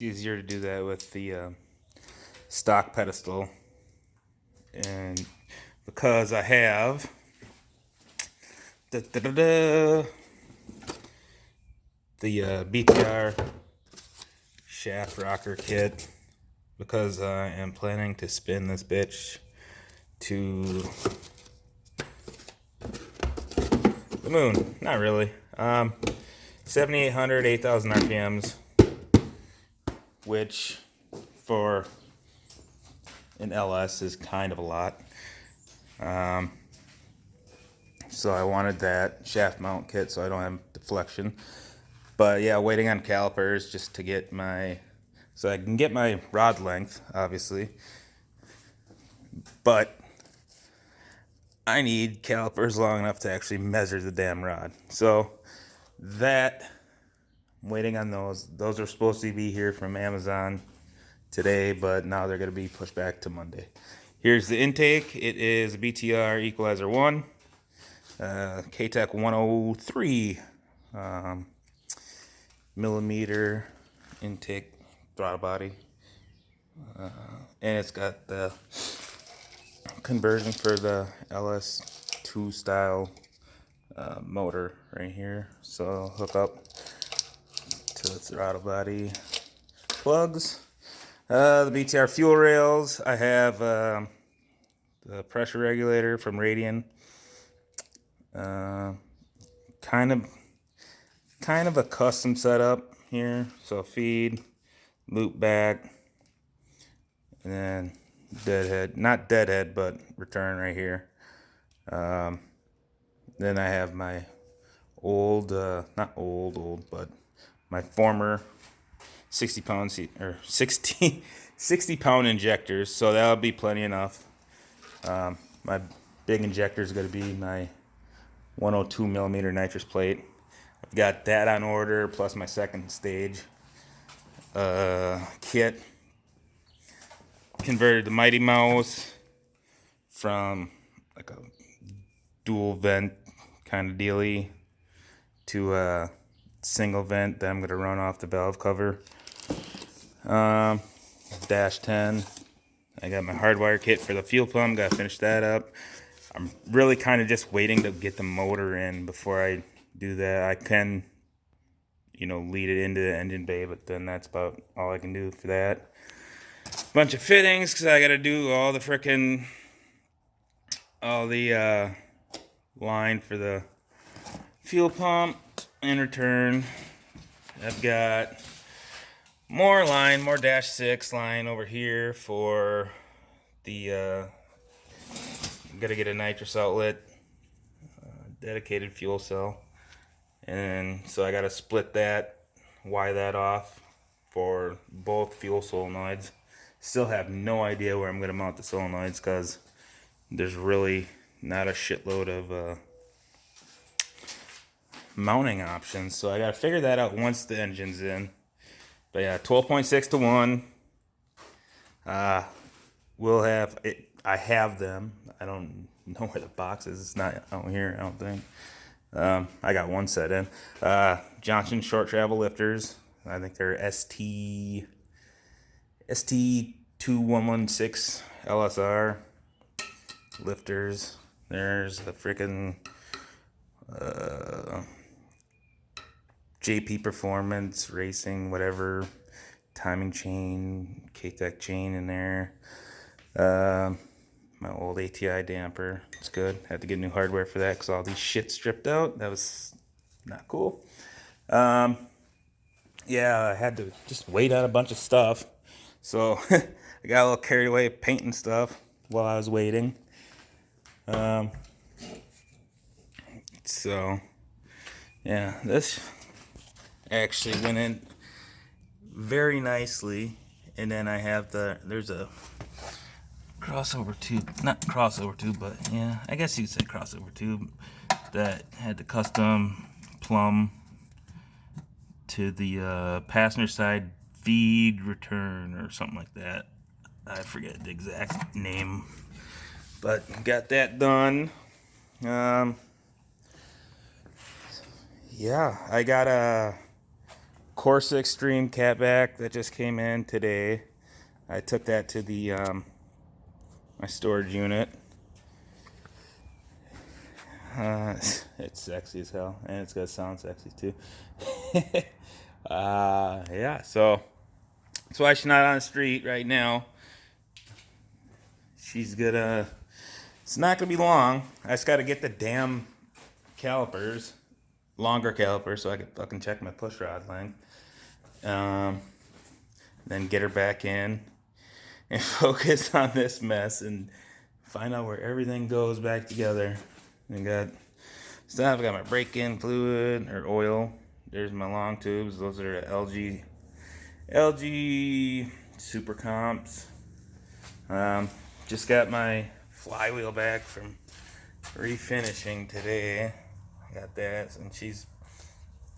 Easier to do that with the stock pedestal, and because I have the BTR shaft rocker kit, because I am planning to spin this bitch to the moon. Not really. 7,800, 8,000 RPMs, which for an LS is kind of a lot. So I wanted that shaft mount kit so I don't have deflection. But yeah, waiting on calipers just to get so I can get my rod length, obviously. But I need calipers long enough to actually measure the damn rod. So I'm waiting on those. Those are supposed to be here from Amazon today, but now they're going to be pushed back to Monday. Here's the intake. It is BTR Equalizer 1, KTEC 103 millimeter intake throttle body. And it's got the conversion for the LS2 style motor right here. So I'll hook up to the throttle body plugs. The BTR fuel rails. I have the pressure regulator from Radian. Kind of a custom setup here. So feed, loop back, and then deadhead. Not deadhead, but return right here. Then I have my old, not old, but my former 60 pound injectors, so that'll be plenty enough. My big injector is going to be my 102 millimeter nitrous plate. I've got that on order, plus my second stage kit. Converted the Mighty Mouse from like a dual vent kind of dealy to a single vent that I'm going to run off the valve cover. Dash 10. I got my hardwire kit for the fuel pump. Got to finish that up. I'm really kind of just waiting to get the motor in before I do that. I can, lead it into the engine bay, but then that's about all I can do for that. Bunch of fittings, because I got to do all the line for the fuel pump and return. I've got more dash 6 line over here for the gotta get a nitrous outlet, dedicated fuel cell, and so I gotta split that, wire that off for both fuel solenoids. Still have no idea where I'm gonna mount the solenoids, because there's really not a shitload of mounting options, so I gotta figure that out once the engine's in. But yeah, 12.6 to 1. We'll have it. I have them. I don't know where the box is. It's not out here, I don't think. I got one set in. Johnson short travel lifters. I think they're ST2116 LSR lifters. There's the freaking JP Performance Racing, whatever, timing chain, KTEC chain in there. My old ATI damper. It's good. Had to get new hardware for that because all these shit stripped out. That was not cool. Yeah, I had to just wait on a bunch of stuff. So I got a little carried away painting stuff while I was waiting. So yeah, this actually went in very nicely. And then I have there's a crossover tube, not crossover tube, but yeah, I guess you could say crossover tube that had the custom plumb to the passenger side feed return or something like that. I forget the exact name, but got that done. Yeah, I got a Corsa Extreme catback that just came in today. I took that to the my storage unit. It's sexy as hell, and it's gonna sound sexy too. Yeah, so that's why she's not on the street right now. She's gonna. It's not gonna be long. I just gotta get the damn calipers, longer calipers, so I can fucking check my push rod length. Then get her back in and focus on this mess and find out where everything goes back together. I got stuff. I got my brake-in fluid or oil. There's my long tubes. Those are LG Super Comps. Just got my flywheel back from refinishing today. I got that, and she's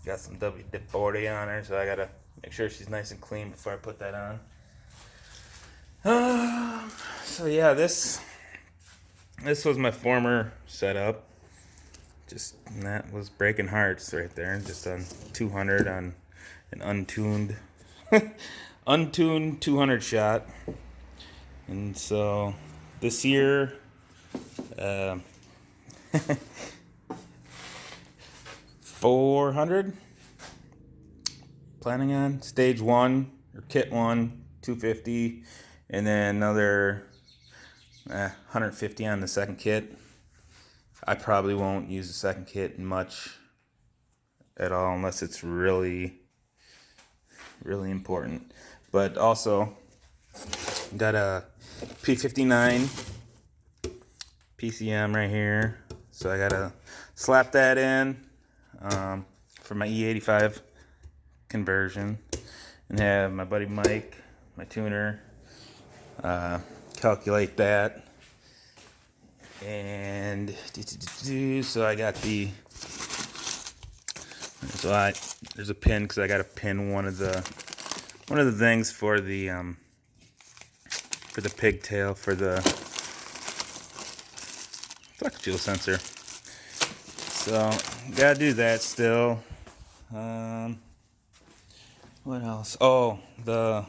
got some WD-40 on her, so I gotta make sure she's nice and clean before I put that on. So yeah, this was my former setup. Just that was breaking hearts right there. Just on 200 on an untuned, untuned 200 shot. And so this year, 400. Planning on stage 1 or kit 1, 250, and then another 150 on the second kit. I probably won't use the second kit much at all unless it's really, really important. But also, got a P59 PCM right here, so I gotta slap that in for my E85 conversion, and have my buddy Mike, my tuner, calculate that. And so I got there's a pin because I got to pin one of the things for the pigtail for the flex fuel sensor. So gotta do that still. What else? Oh, the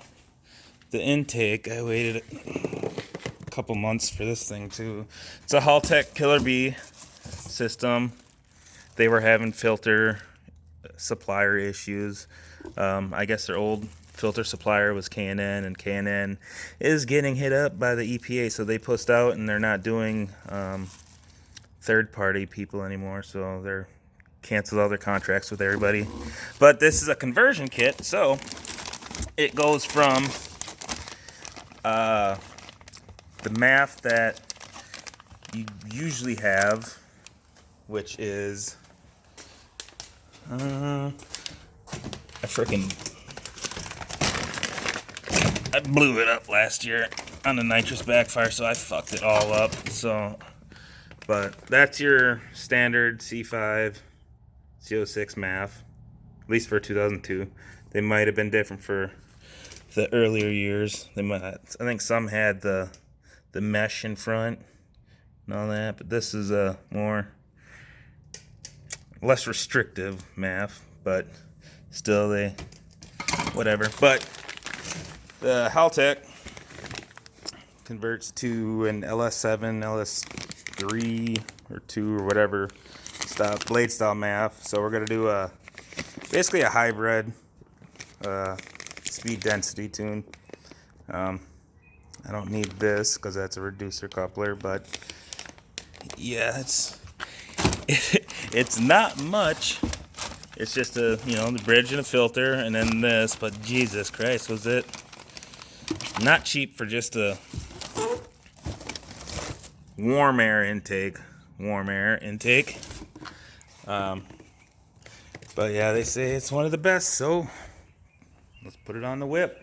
intake. I waited a couple months for this thing too. It's a Haltech Killer Bee system. They were having filter supplier issues. I guess their old filter supplier was K&N, and K&N is getting hit up by the EPA, so they pushed out and they're not doing third-party people anymore, so they're canceled all their contracts with everybody. But this is a conversion kit, so it goes from the MAF that you usually have, which is I blew it up last year on the nitrous backfire, so I fucked it all up. So, but that's your standard C5 ZO6 MAF, at least for 2002. They might have been different for the earlier years. I think some had the mesh in front and all that, but this is a less restrictive MAF, but still whatever. But the Haltech converts to an LS7, LS3 or 2 or whatever blade style MAF. So we're gonna do basically a hybrid speed density tune. I don't need this because that's a reducer coupler, but yeah, it's not much. It's just the bridge and a filter, and then this. But Jesus Christ, was it not cheap for just a warm air intake. But yeah, they say it's one of the best, so let's put it on the whip.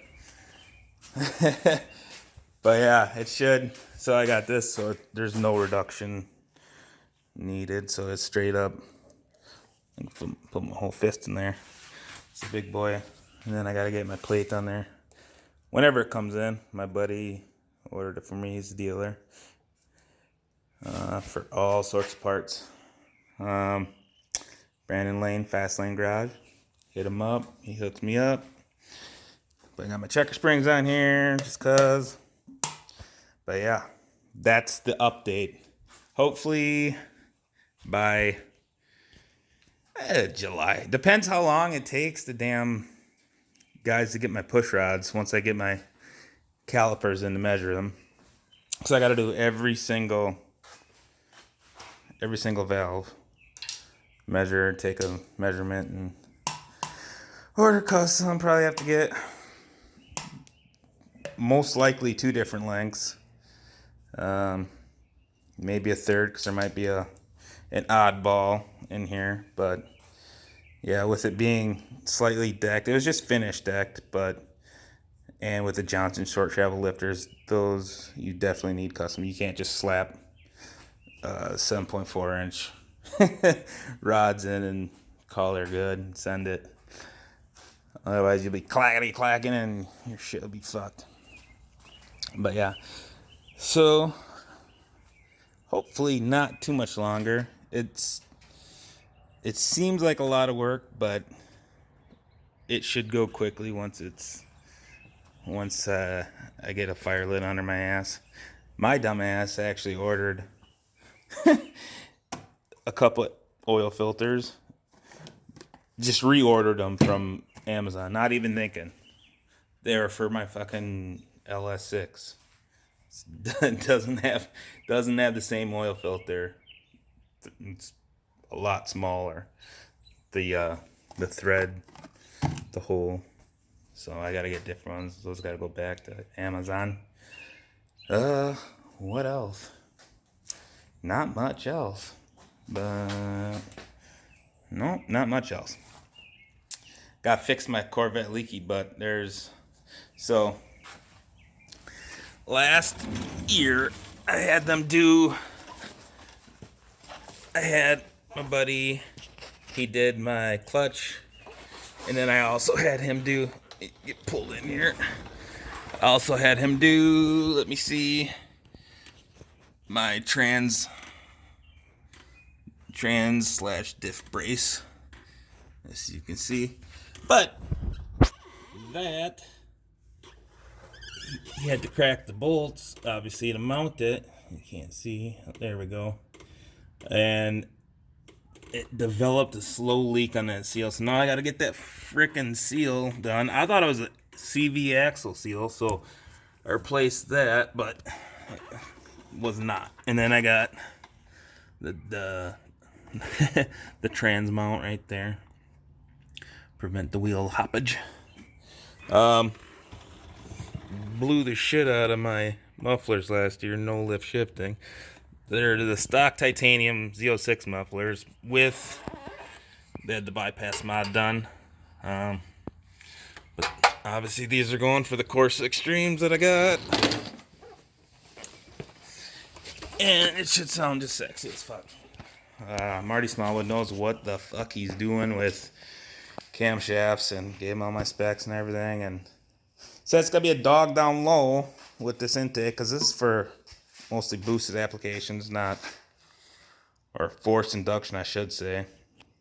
But yeah, it should. So I got this, so there's no reduction needed. So it's straight up. I can put my whole fist in there. It's a big boy. And then I gotta get my plate on there whenever it comes in. My buddy ordered it for me. He's a dealer for all sorts of parts. Brandon Lane, Fast Lane Garage. hit him up. He hooks me up. But I got my checker springs on here just cause. But yeah, that's the update. Hopefully by July. Depends how long it takes the damn guys to get my push rods once I get my calipers in to measure them. So I got to do every single valve. Measure, take a measurement, and order custom. Probably have to get most likely 2 different lengths. Maybe a third because there might be an oddball in here. But yeah, with it being slightly decked, it was just finished decked, but and with the Johnson short travel lifters, those you definitely need custom. You can't just slap 7.4 inch rods in and call they're good and send it. Otherwise you'll be clacking and your shit will be fucked. But yeah, so hopefully not too much longer. It seems like a lot of work, but it should go quickly once I get a fire lit under my ass. My dumb ass actually ordered a couple of oil filters. Just reordered them from Amazon, not even thinking. They were for my fucking LS6. It doesn't have the same oil filter. It's a lot smaller. The thread, the hole. So I gotta get different ones. Those gotta go back to Amazon. What else? Not much else. But no, not much else. Gotta fix my Corvette leaky butt. So last year I had my buddy, he did my clutch, and then I also had him get pulled in here. I also had him do, let me see, my trans / diff brace, as you can see. But that, he had to crack the bolts, obviously, to mount it. You can't see. There we go. And it developed a slow leak on that seal. So now I got to get that frickin' seal done. I thought it was a CV axle seal, so I replaced that, but it was not. And then I got the the trans mount right there. Prevent the wheel hoppage. Blew the shit out of my mufflers last year, no lift shifting. They're the stock titanium ZO6 mufflers they had the bypass mod done. But obviously these are going for the Corsa Extremes that I got. And it should sound just sexy as fuck. Marty Smallwood knows what the fuck he's doing with camshafts and gave him all my specs and everything. And so it's going to be a dog down low with this intake, because this is for mostly boosted applications, or forced induction, I should say.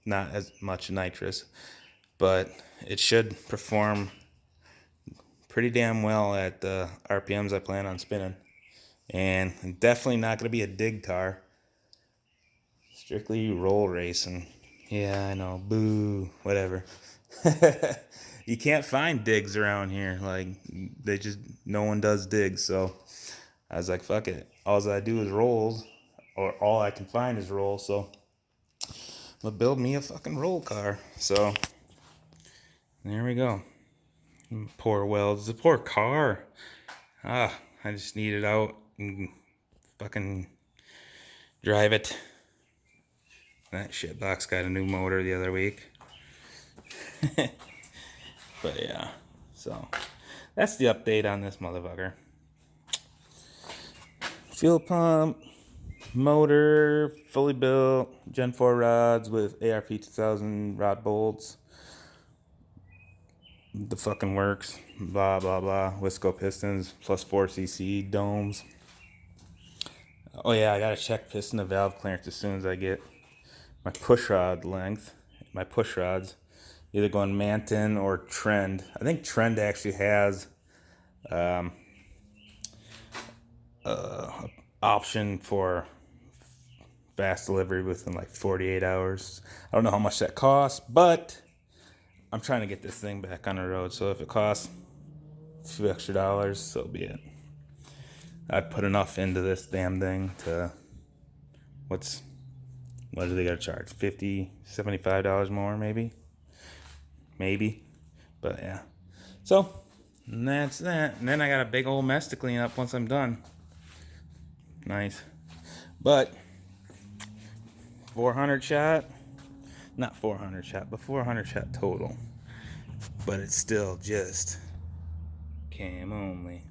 Not as much nitrous, but it should perform pretty damn well at the RPMs I plan on spinning. And definitely not going to be a dig car. Strictly roll racing. Yeah, I know. Boo. Whatever. You can't find digs around here. Like, no one does digs. So I was like, fuck it. All I do is rolls. Or all I can find is rolls. So I'm going to build me a fucking roll car. So there we go. Poor welds. The poor car. I just need it out and fucking drive it. That shitbox got a new motor the other week. But yeah, so that's the update on this motherfucker. Fuel pump, motor, fully built, Gen 4 rods with ARP 2000 rod bolts. The fucking works. Blah, blah, blah. Wisco pistons, plus 4cc domes. Oh yeah, I gotta check piston and valve clearance as soon as I get my push rod length, my push rods. either going Manton or Trend. I think Trend actually has option for fast delivery within like 48 hours. I don't know how much that costs, but I'm trying to get this thing back on the road. So if it costs a few extra dollars, so be it. I put enough into this damn thing to what do they gotta charge? $50, $75 more, maybe? But yeah. So and that's that. And then I got a big old mess to clean up once I'm done. Nice. But 400 shot, not 400 shot, but 400 shot total. But it's still just cam only.